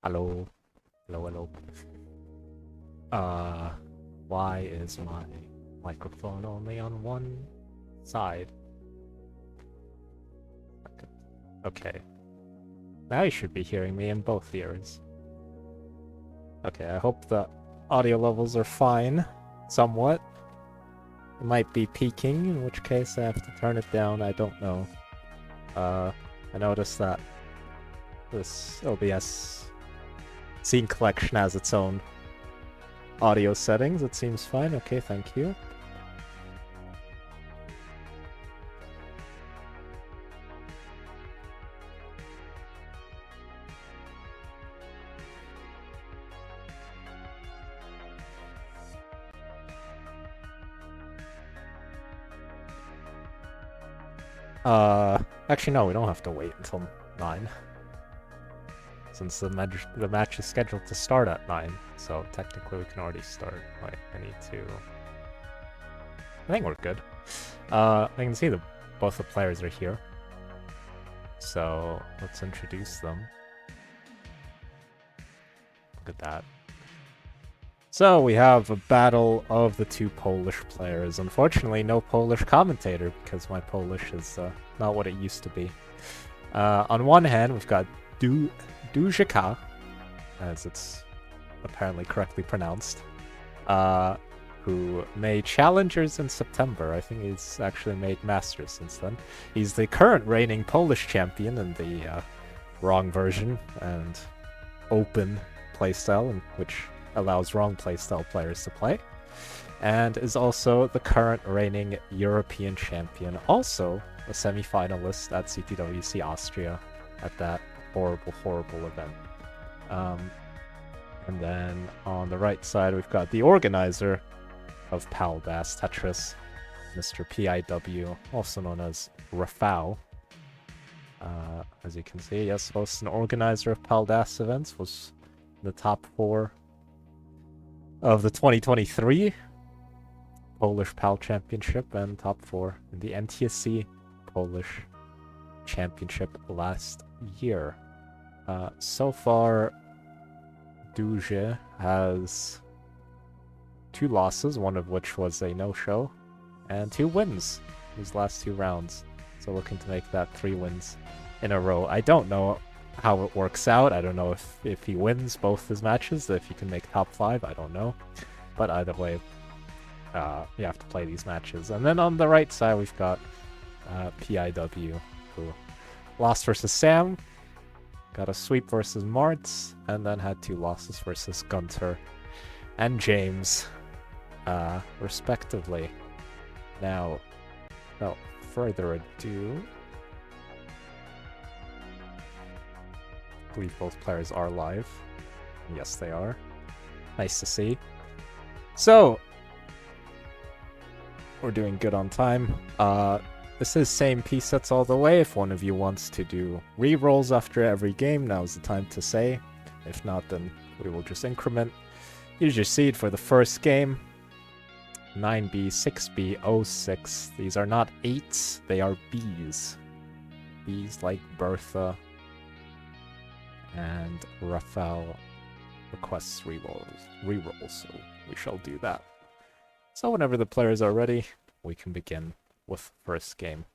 Hello. Hello, hello. Why is my microphone only on one side? Okay. Now you should be hearing me in both ears. Okay, I hope the audio levels are fine. Somewhat. It might be peaking, in which case I have to turn it down, I don't know. I noticed that this OBS scene collection has its own audio settings. It seems fine. Okay, thank you. Actually no, we don't have to wait until 9. Since the match is scheduled to start at 9, so technically we can already start. Wait, I need to... I think we're good. I can see both the players are here. So, let's introduce them. Look at that. So, we have a battle of the two Polish players. Unfortunately, no Polish commentator, because my Polish is not what it used to be. On one hand, we've got DUŻY K, as it's apparently correctly pronounced, who made Challengers in September. I think he's actually made Masters since then. He's the current reigning Polish champion in the wrong version and open playstyle, which allows wrong playstyle players to play, and is also the current reigning European champion, also a semi-finalist at CPWC Austria at that horrible event. And then on the right side, we've got the organizer of paldastetris, Mr. PIW, also known as Rafał. As you can see, yes, host and organizer of Paldas events, was in the top 4 of the 2023 Polish PAL Championship and top 4 in the NTSC Polish Championship last year. So far, DUŻY has 2 losses, one of which was a no-show, and 2 wins his last 2 rounds. So looking to make that 3 wins in a row. I don't know how it works out. I don't know if he wins both his matches, if he can make top 5, I don't know. But either way, you have to play these matches. And then on the right side, we've got PIW, who lost versus Sam, got a sweep versus Martz, and then had 2 losses versus Gunter and James, respectively. Now, without further ado, I believe both players are live. Yes, they are. Nice to see. So, we're doing good on time. This is same P-sets all the way. If one of you wants to do re-rolls after every game, now's the time to say. If not, then we will just increment. Here's your seed for the first game. 9B, 6B, 06. These are not 8s, they are Bs. Bs like Bertha. And Rafał requests rerolls, so we shall do that. So whenever the players are ready, we can begin with the first game.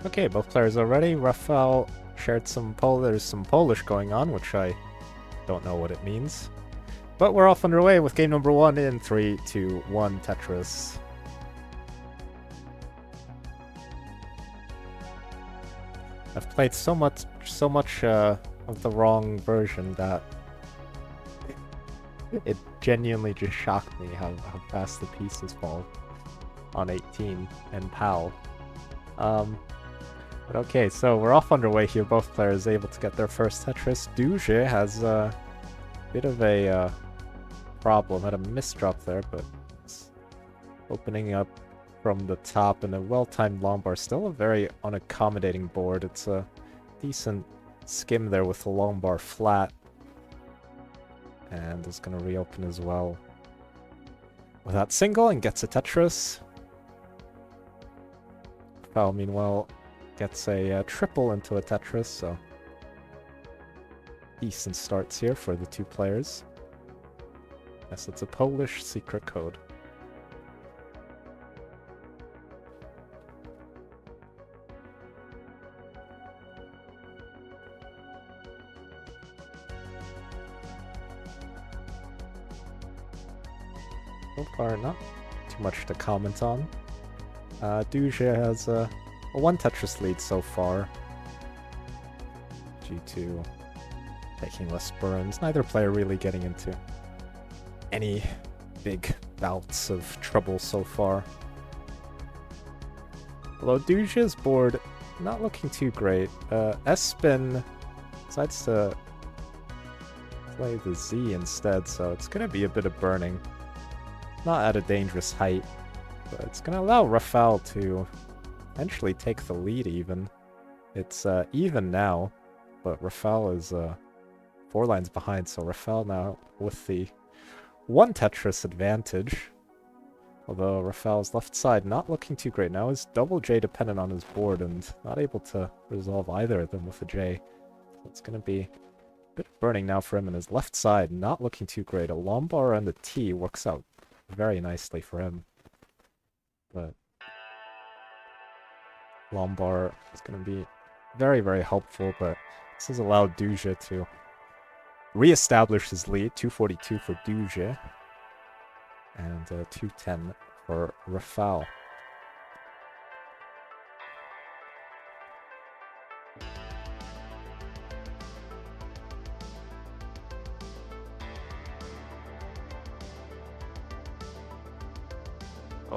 Okay, both players are ready. Rafał shared there's some Polish going on, which I don't know what it means. But we're off underway with game number 1 in 3, 2, 1, Tetris. I've played so much of the wrong version that genuinely just shocked me how fast the pieces fall on 18 and Pal. But okay, so we're off underway here. Both players able to get their first Tetris. DUŻY has a bit of a problem. Had a misdrop there, but it's opening up from the top, and a well-timed long bar. Still a very unaccommodating board. It's a decent skim there with the long bar flat. And it's going to reopen as well with that single and gets a Tetris. Foul, meanwhile, gets a triple into a Tetris, so decent starts here for the two players. Yes, it's a Polish secret code. So far, not too much to comment on. DUŻY has a 1 Tetris lead so far, due to taking less burns. Neither player really getting into any big bouts of trouble so far. Although DUŻY's board not looking too great. S-Spin decides to play the Z instead, so it's going to be a bit of burning. Not at a dangerous height, but it's going to allow Rafał to eventually take the lead even. It's even now, but Rafał is 4 lines behind, so Rafał now with the 1 Tetris advantage. Although Rafał's left side not looking too great. Now is double J dependent on his board and not able to resolve either of them with a J. So it's going to be a bit of burning now for him, and his left side not looking too great. A long bar and a T works out very nicely for him. But long bar is going to be very, very helpful, but this has allowed DUŻY to re-establish his lead. 242 for DUŻY and 210 for Rafał.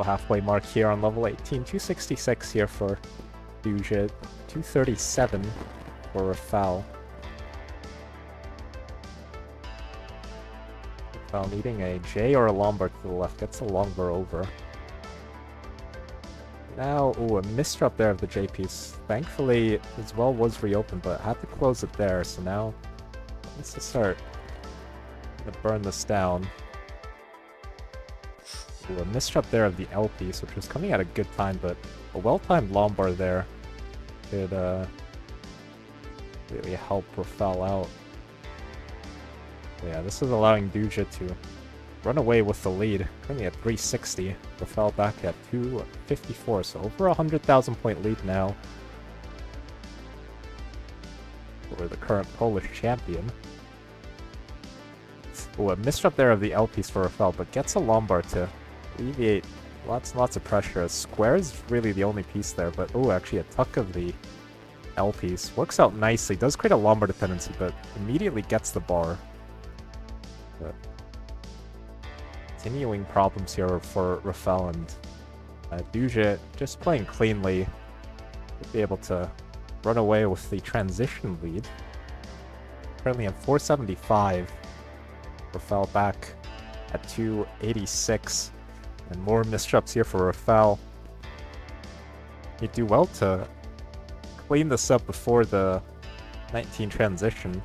Halfway mark here on level 18. 266 here for DUŻY. 237 for Rafał. Rafał needing a J or a long bar to the left. Gets a long bar over. Now, ooh, a misdrop there of the J piece. Thankfully, as well was reopened, but had to close it there. So now, let's just start to burn this down. Ooh, a misdrop there of the L piece, which was coming at a good time, but a well-timed long bar there could really help Rafał out. But yeah, this is allowing DUŻY to run away with the lead. Currently at 360. Rafał back at 254, so over 100,000 point lead now for the current Polish champion. Ooh, a misdrop there of the L piece for Rafał, but gets a long bar to alleviate lots and lots of pressure. Square is really the only piece there, but oh, actually a tuck of the L piece. Works out nicely. Does create a long bar dependency, but immediately gets the bar. But continuing problems here for Rafał, and DUŻY just playing cleanly. Should be able to run away with the transition lead. Currently at 475. Rafał back at 286. And more misdrops here for Rafał. He'd do well to clean this up before the 19 transition.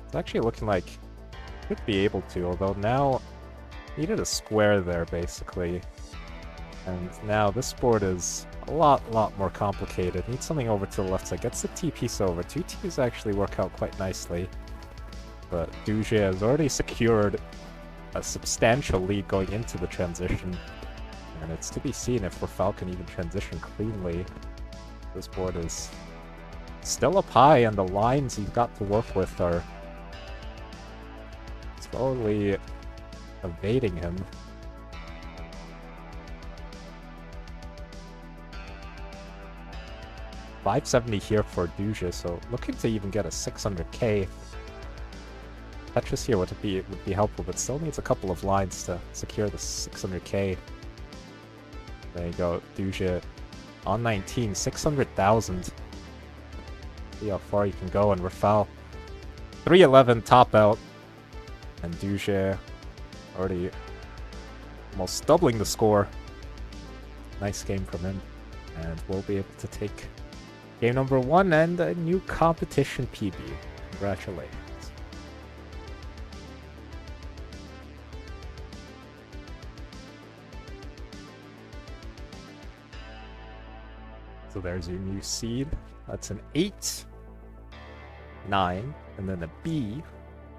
It's actually looking like could be able to, although now needed a square there basically. And now this board is a lot more complicated. Needs something over to the left side. Gets the T piece over. 2 T's actually work out quite nicely. But DUŻY has already secured a substantial lead going into the transition. And it's to be seen if Rafał can even transition cleanly. This board is still up high, and the lines you've got to work with are slowly evading him. $570 here for DUΖY, so looking to even get a 600k. Tetris here would be helpful, but still needs a couple of lines to secure the 600k. There you go, DUŻY on 19, 600,000. See how far you can go, and Rafał 311 top out, and DUŻY already almost doubling the score. Nice game from him, and we'll be able to take game number 1 and a new competition PB. Congratulations. So there's your new seed. That's an 8, 9, and then a B,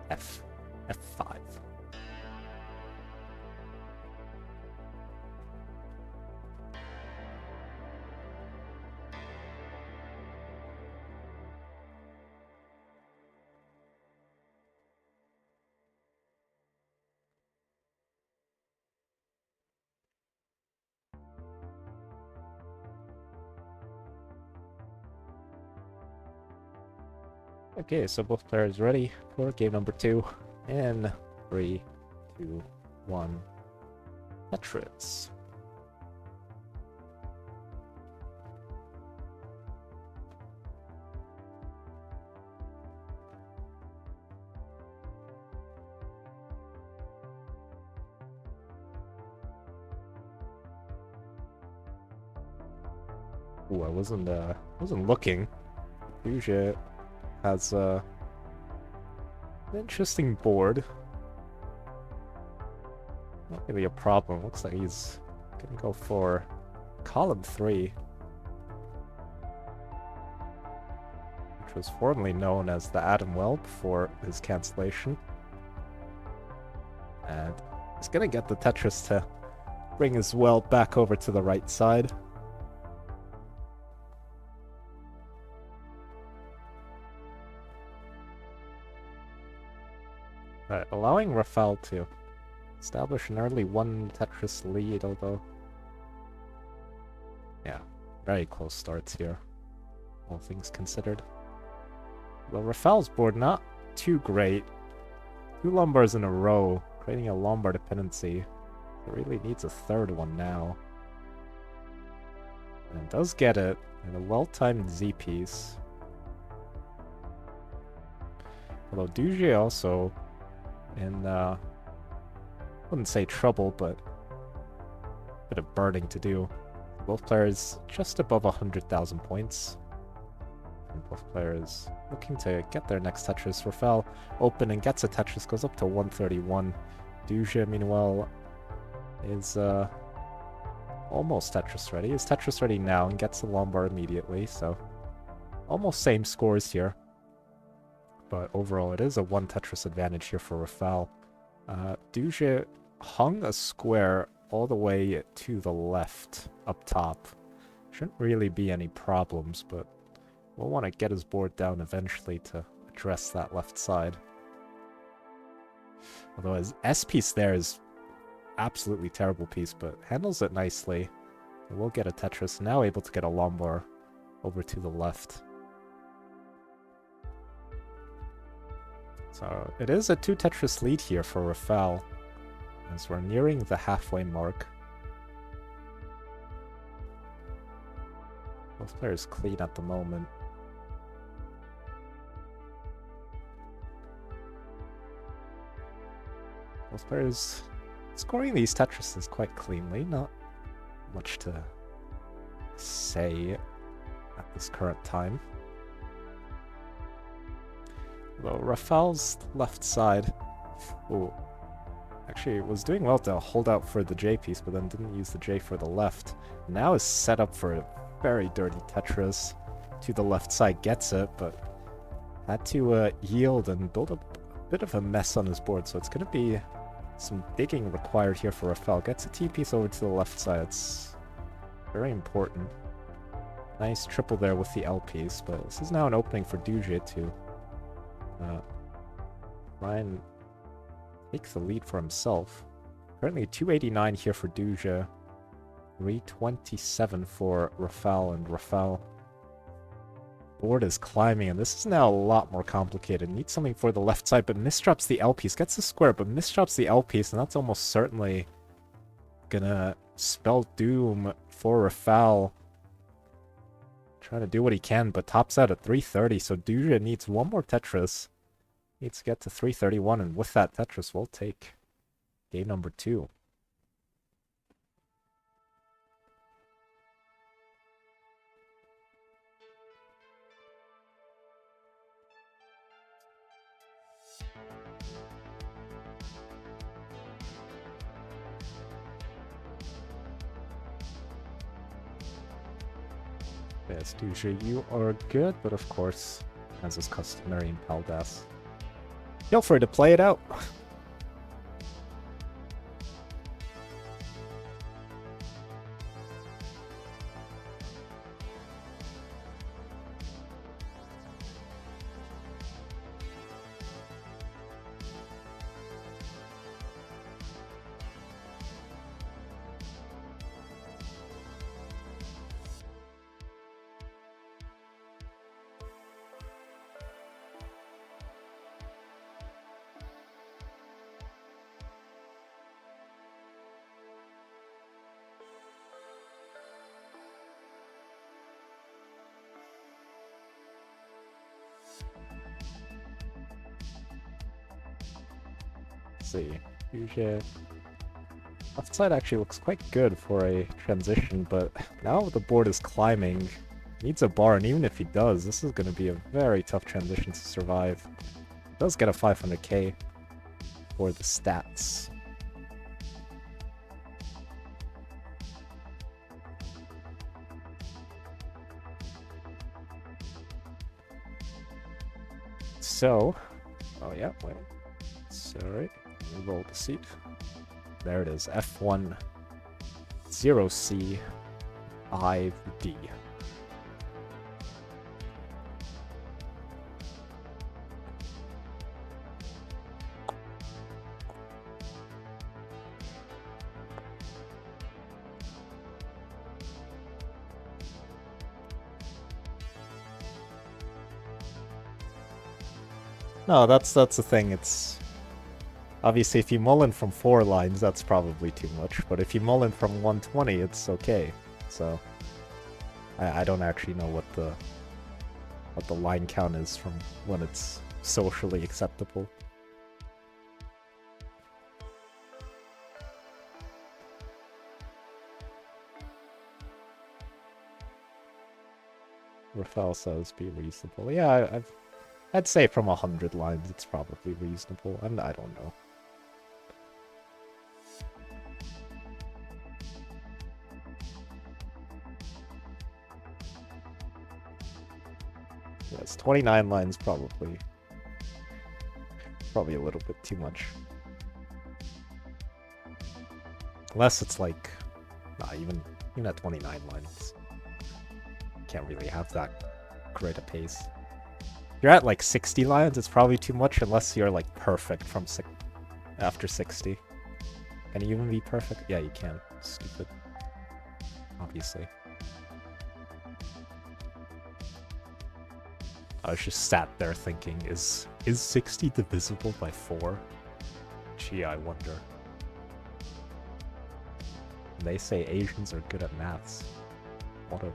F, F5. Okay, so both players ready for game number 2. In 3, 2, 1. Tetris. Ooh, I wasn't looking. DUŻY has an interesting board. Not really a problem. Looks like he's gonna go for column 3, which was formerly known as the Adam Well before his cancellation. And he's gonna get the Tetris to bring his well back over to the right side. Right, allowing Rafał to establish an early 1 Tetris lead, although... yeah, very close starts here, all things considered. Well, Rafał's board not too great. 2 Lombars in a row, creating a Lombard dependency. It really needs a 3rd one now. And does get it in a well-timed Z-piece. Although DUŻY also in, wouldn't say trouble, but a bit of burning to do. Both players just above 100,000 points. And both players looking to get their next Tetris. Rafał open and gets a Tetris, goes up to 131. DUŻY, meanwhile, is almost Tetris ready. Is Tetris ready now and gets the Lombard immediately, so almost same scores here. But overall, it is a 1 Tetris advantage here for Rafał. DUŻY hung a square all the way to the left up top. Shouldn't really be any problems, but we'll want to get his board down eventually to address that left side. Although his S-piece there is absolutely terrible piece, but handles it nicely. And we'll get a Tetris, now able to get a Lombard over to the left. So it is a 2 Tetris lead here for Rafał, as we're nearing the halfway mark. Both players clean at the moment. Both players scoring these Tetrises quite cleanly, not much to say at this current time. Though Rafał's left side, actually was doing well to hold out for the J piece, but then didn't use the J for the left. Now is set up for a very dirty Tetris. To the left side, gets it, but had to yield and build up a bit of a mess on his board, so it's going to be some digging required here for Rafał. Gets a T piece over to the left side. It's very important. Nice triple there with the L piece, but this is now an opening for DUŻY to try and take the lead for himself. Currently 289 here for DUŻY, 327 for Rafał, and Rafał Board is climbing, and this is now a lot more complicated. Needs something for the left side, but misdrops the L piece. Gets the square, but misdrops the L piece, and that's almost certainly gonna spell doom for Rafał. Trying to do what he can, but tops out at 330, so DUŻY needs one more Tetris. Needs to get to 331, and with that Tetris, we'll take game number 2. Yes, DUŻY, you are good, but of course, as is customary in Paldas, feel free to play it out. See, DUŻY left side actually looks quite good for a transition, but now the board is climbing, needs a bar, and even if he does, this is going to be a very tough transition to survive. Does get a 500k for the stats. So, oh yeah, wait, sorry. Roll the seat. There it is. F1 0C 5D. No, that's the thing. It's obviously, if you mull in from 4 lines, that's probably too much, but if you mull in from 120, it's okay. So, I don't actually know what the line count is from when it's socially acceptable. Rafał says be reasonable. Yeah, I'd say from 100 lines, it's probably reasonable. I don't know. Yes, 29 lines probably a little bit too much. Unless it's like, nah, even at 29 lines, can't really have that great a pace. If you're at like 60 lines, it's probably too much unless you're like perfect from after 60. Can you even be perfect? Yeah, you can. Stupid. Obviously. I was just sat there thinking, is 60 divisible by 4? Gee, I wonder. They say Asians are good at maths. What a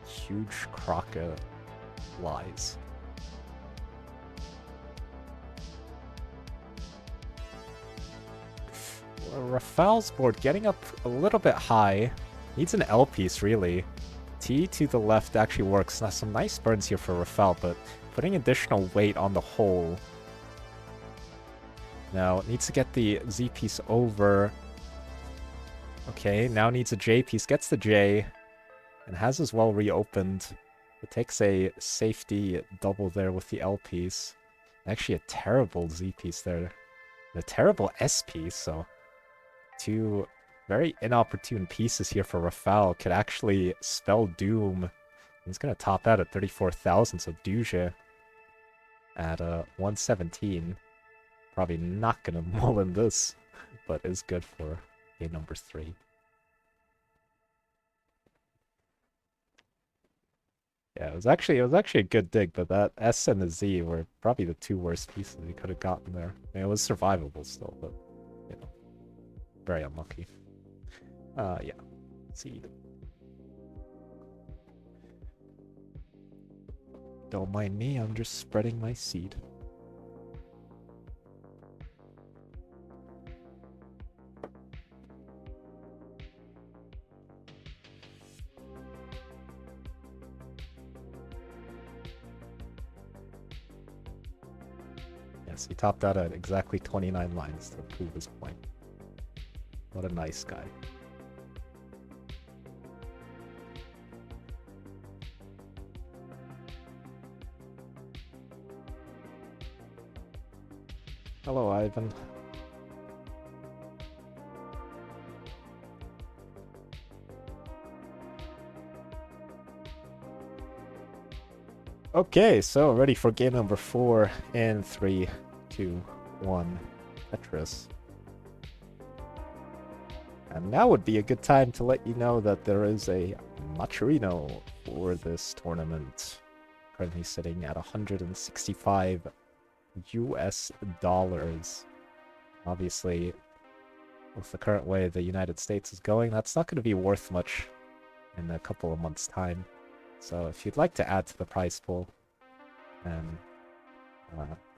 huge crock of lies. Rafał's board getting up a little bit high. Needs an L piece, really. T to the left actually works. Now, some nice burns here for Rafał, but putting additional weight on the hole. Now, it needs to get the Z piece over. Okay, now needs a J piece. Gets the J, and has as well reopened. It takes a safety double there with the L piece. Actually, a terrible Z piece there. And a terrible S piece, so 2 very inopportune pieces here for Rafał could actually spell doom. He's going to top out at 34,000, so DUŻY at 117. Probably not going to mull in this, but is good for game number 3. Yeah, it was actually a good dig, but that S and the Z were probably the two worst pieces he could have gotten there. I mean, it was survivable still, but you know, very unlucky. Yeah, seed. Don't mind me, I'm just spreading my seed. Yes, he topped out at exactly 29 lines to prove his point. What a nice guy. Hello, Ivan. Okay, so ready for game number 4 in 3, 2, 1, Tetris. And now would be a good time to let you know that there is a Macherino for this tournament. Currently sitting at 165 US dollars. Obviously, with the current way the United States is going, that's not going to be worth much in a couple of months' time. So if you'd like to add to the prize pool, then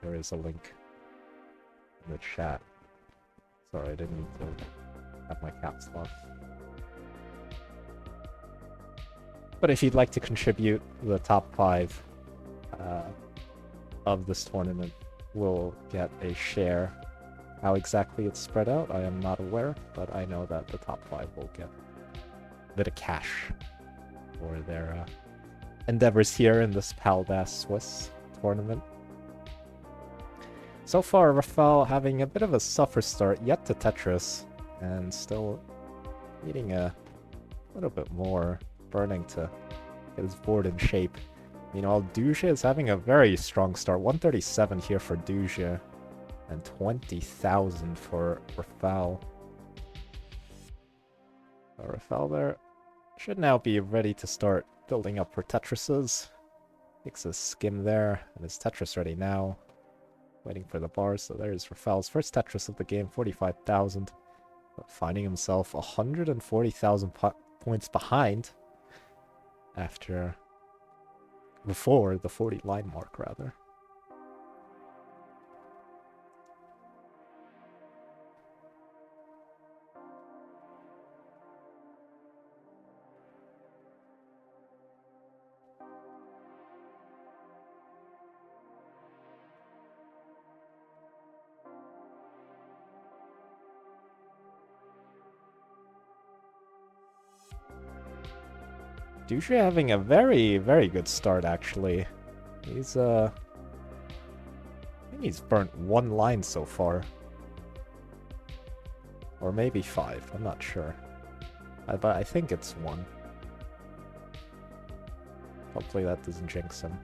there is a link in the chat. Sorry, I didn't mean to have my caps locked. But if you'd like to contribute, the top 5 of this tournament will get a share. How exactly it's spread out, I am not aware, but I know that the top 5 will get a bit of cash for their endeavors here in this Paldas Swiss tournament. So far, Rafael having a bit of a suffer start yet to Tetris, and still needing a little bit more burning to get his board in shape. Meanwhile, DUŻY is having a very strong start. 137 here for DUŻY, and 20,000 for Rafael. Rafael there should now be ready to start building up for Tetrises. Takes a skim there, and his Tetris ready now. Waiting for the bars, so there's Rafael's first Tetris of the game, 45,000. Finding himself 140,000 points behind before the 40 line mark, rather. DUŻY having a very, very good start, actually. He's, I think he's burnt 1 line so far. Or maybe 5, I'm not sure. But I think it's 1. Hopefully that doesn't jinx him.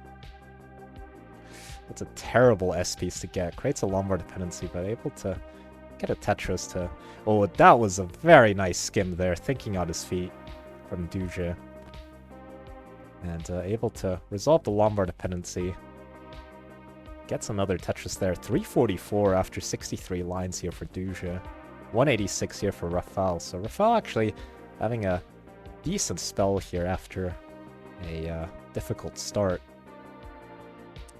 It's a terrible S piece to get. Creates a Lombard dependency, but able to get a Tetris to... Oh, that was a very nice skim there, thinking on his feet from DUŻY. And able to resolve the Lombard dependency. Gets another Tetris there. 344 after 63 lines here for DUŻY. 186 here for Rafael. So Rafael actually having a decent spell here after a difficult start.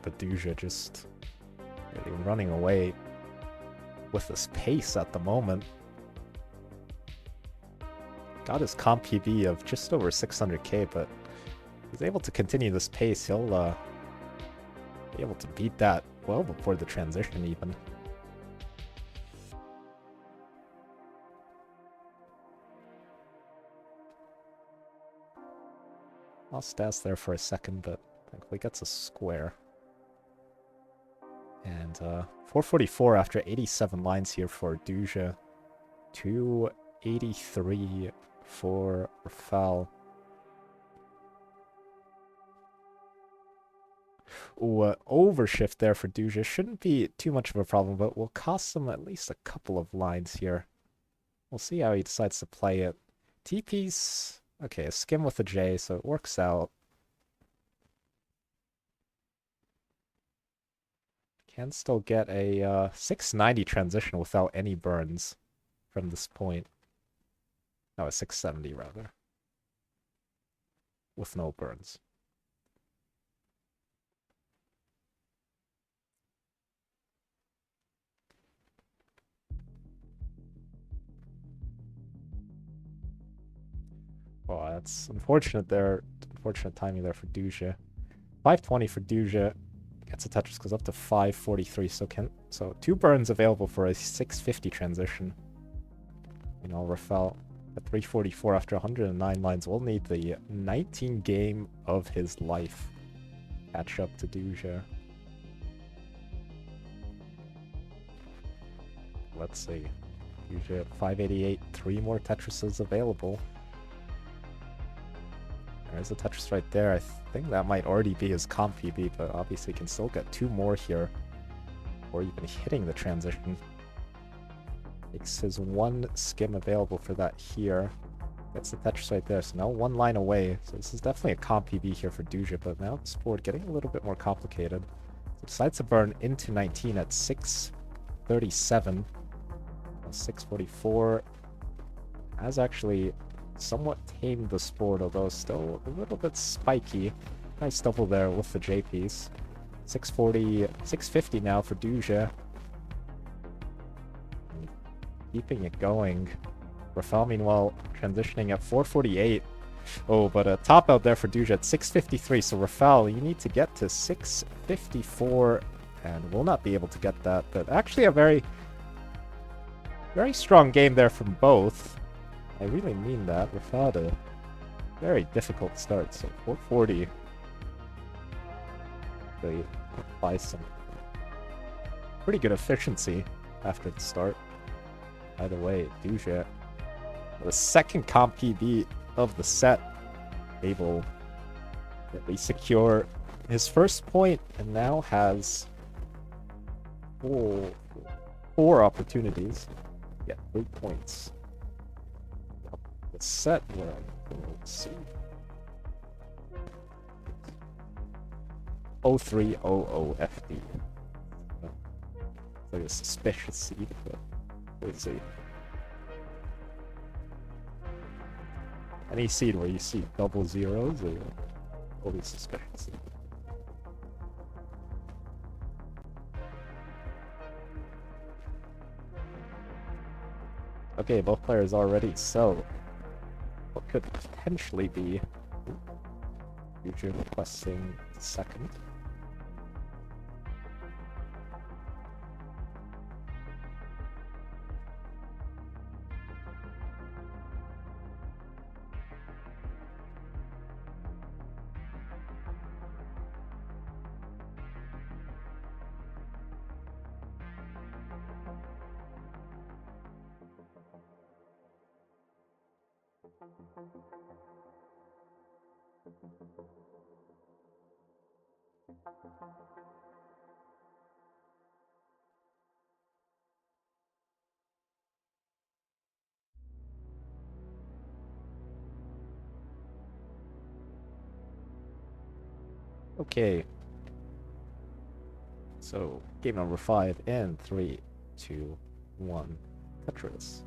But DUŻY just really running away with this pace at the moment. Got his comp PB of just over 600k, but he's able to continue this pace. He'll be able to beat that well before the transition even. Lost stats there for a second, but thankfully gets a square. And 444 after 87 lines here for DUŻY. 283 for Rafael. Ooh, overshift there for DUŻY. Shouldn't be too much of a problem, but will cost him at least a couple of lines here. We'll see how he decides to play it. T-piece... Okay, a skim with a J, so it works out. can still get a 690 transition without any burns from this point. No, a 670 rather. With no burns. Oh, that's unfortunate there. Unfortunate timing there for DUŻY. 520 for DUŻY. Gets a Tetris, goes up to 543. So 2 burns available for a 650 transition. You know, Rafael at 344 after 109 lines will need the 19 game of his life. Catch up to DUŻY. Let's see. DUŻY at 588. 3 more Tetrises available. There's a Tetris right there. I think that might already be his comp PB, but obviously can still get 2 more here. Or even hitting the transition. Makes his 1 skim available for that here. Gets the Tetris right there, so now 1 line away. So this is definitely a comp PB here for DUŽY, but now this board getting a little bit more complicated. So decides to burn into 19 at 637. 644 has actually somewhat tamed the sport, although still a little bit spiky. Nice double there with the J piece. 640, 650 now for DUŽY. Keeping it going. Rafael, meanwhile, transitioning at 448. Oh, but a top out there for DUŽY at 653. So Rafael, you need to get to 654, and will not be able to get that. But actually a very strong game there from both. I really mean that. Rafael had a very difficult start, so 440. Really apply some pretty good efficiency after the start. Either way, DUŽY, the second comp PB of the set, able to at least secure his first point, and now has four opportunities to get 3 points. The set where let's see. 0300FD. It's like a suspicious seed, but we'll see. Any seed where you see double zeros or always suspicious seed. Okay, both players are ready, so what could potentially be DUŽY requesting the second. Okay. So, game number 5 in 3, 2, 1. Tetris.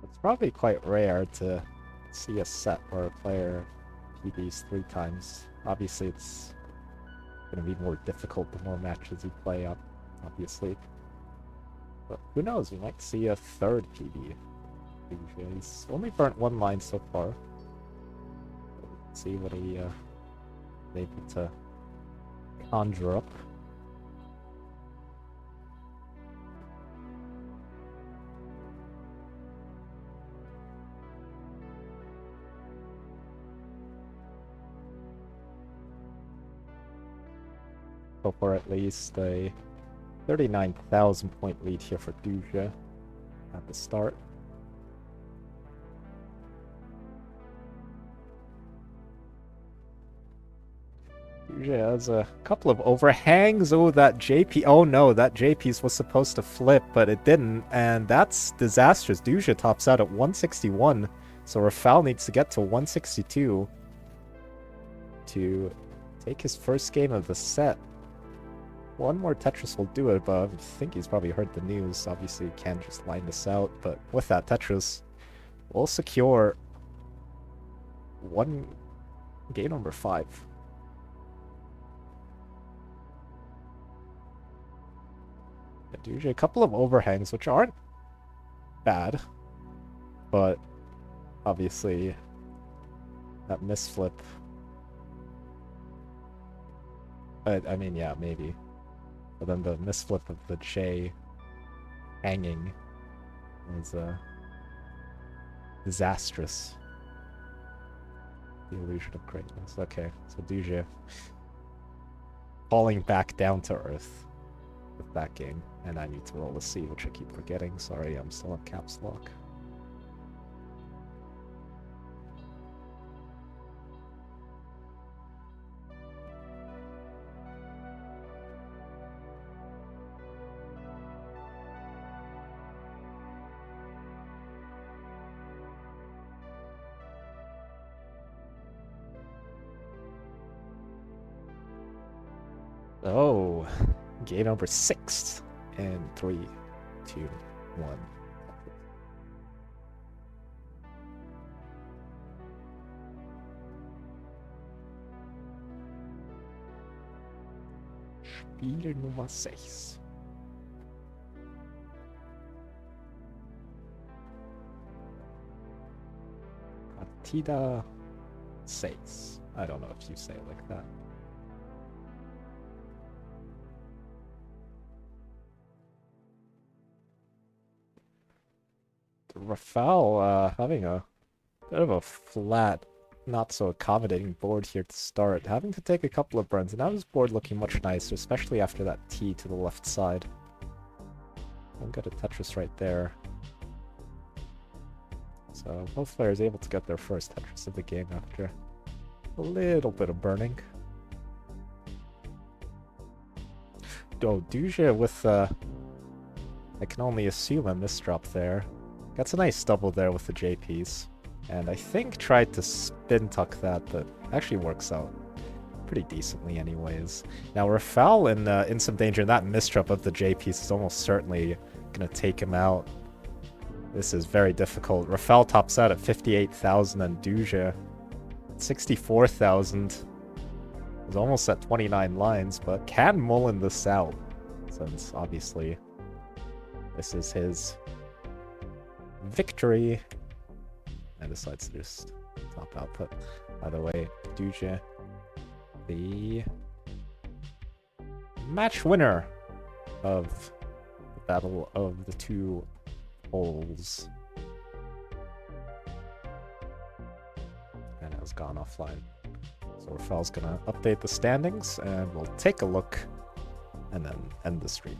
It's probably quite rare to see a set where a player PBs 3 times. Obviously, it's going to be more difficult the more matches you play up, obviously. But who knows, we might see a 3rd PB. He's only burnt 1 line so far. Let's see what he is able to conjure up. Go for at least a 39,000 point lead here for DUŻY at the start. DUŻY has a couple of overhangs. Oh, that JP. Oh no, that JP was supposed to flip, but it didn't, and that's disastrous. DUŻY tops out at 161, so Rafał needs to get to 162 to take his first game of the set. One more Tetris will do it, but I think he's probably heard the news. Obviously, he can't just line this out, but with that, Tetris will secure game number 5. DUŻY, a couple of overhangs, which aren't bad, but obviously that misflip. I mean, yeah, maybe. But then the misflip of the J hanging was disastrous. The illusion of greatness. Okay, so DUŻY falling back down to earth with that game. And I need to roll a C, which I keep forgetting. Sorry, I'm still in caps lock. Oh, game number 6 in 3, 2, 1. Spiel Nummer 6. Partida 6. I don't know if you say it like that. Rafał having a bit of a flat, not so accommodating board here to start, having to take a couple of burns, and now his board looking much nicer, especially after that T to the left side. I've got a Tetris right there. So both players able to get their first Tetris of the game after a little bit of burning. Oh, DUŻY with I can only assume a misdrop there. Got a nice double there with the JPs. And I think tried to spin tuck that, but actually works out pretty decently anyways. Now Rafał in some danger, and that misdrop of the JPs is almost certainly going to take him out. This is very difficult. Rafał tops out at 58,000 and DUŻY 64,000. He's almost at 29 lines, but can mullen this out, since obviously this is his victory. And decides to just top output. By the way, DUŻY, the match winner of the Battle of the Two Poles, and has gone offline. So Rafał's gonna update the standings, and we'll take a look and then end the stream.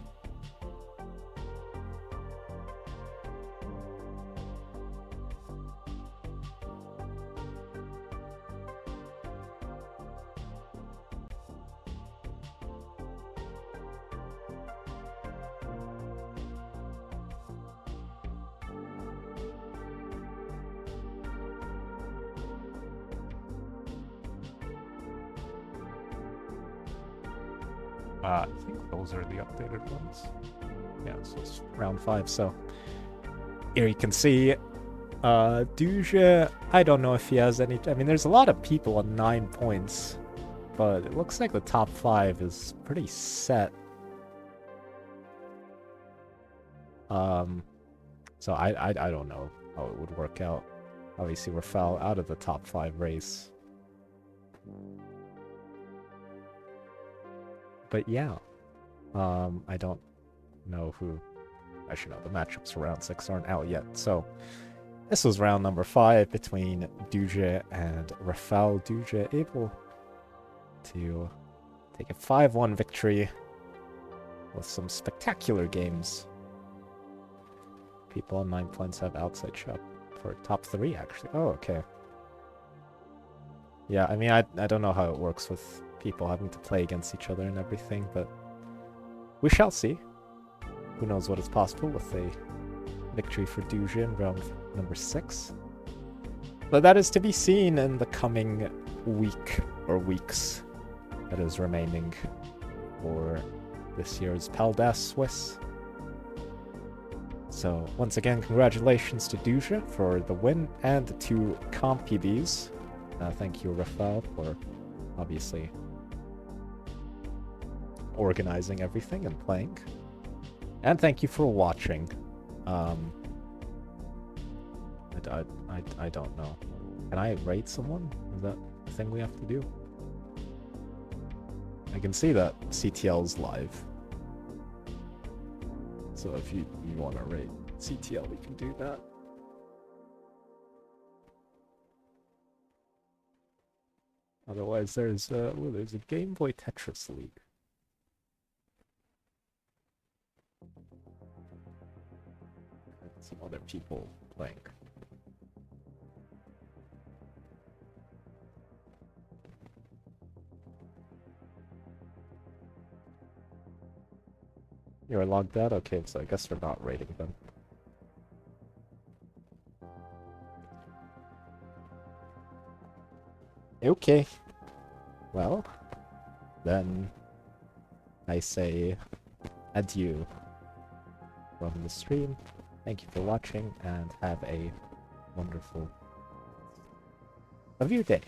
I think those are the updated ones. Yeah, so it's round 5. So here you can see DUΖY, I don't know if he has any... I mean, there's a lot of people on 9 points, but it looks like the top 5 is pretty set. So I don't know how it would work out. Obviously, Rafał out of the top 5 race. But yeah, I don't know who... Actually, no, the matchups for round 6 aren't out yet. So this was round number 5 between DUΖY and Rafał. DUΖY able to take a 5-1 victory with some spectacular games. People on 9 points have outside shot for top 3, actually. Oh, okay. Yeah, I mean, I don't know how it works with people having to play against each other and everything, but we shall see. Who knows what is possible with a victory for DUŻY in round number 6. But that is to be seen in the coming week or weeks that is remaining for this year's Paldas Swiss. So once again, congratulations to DUŻY for the win and the 2 comp PBs. Thank you, Rafael, for obviously organizing everything and playing. And thank you for watching. I don't know. Can I rate someone? Is that a thing we have to do? I can see that CTL's live. So if you want to rate CTL, we can do that. Otherwise, there's a Game Boy Tetris League. Some other people playing. You're logged out? Okay, so I guess we're not rating them. Okay. Well, then I say adieu from the stream. Thank you for watching and have a wonderful of your day.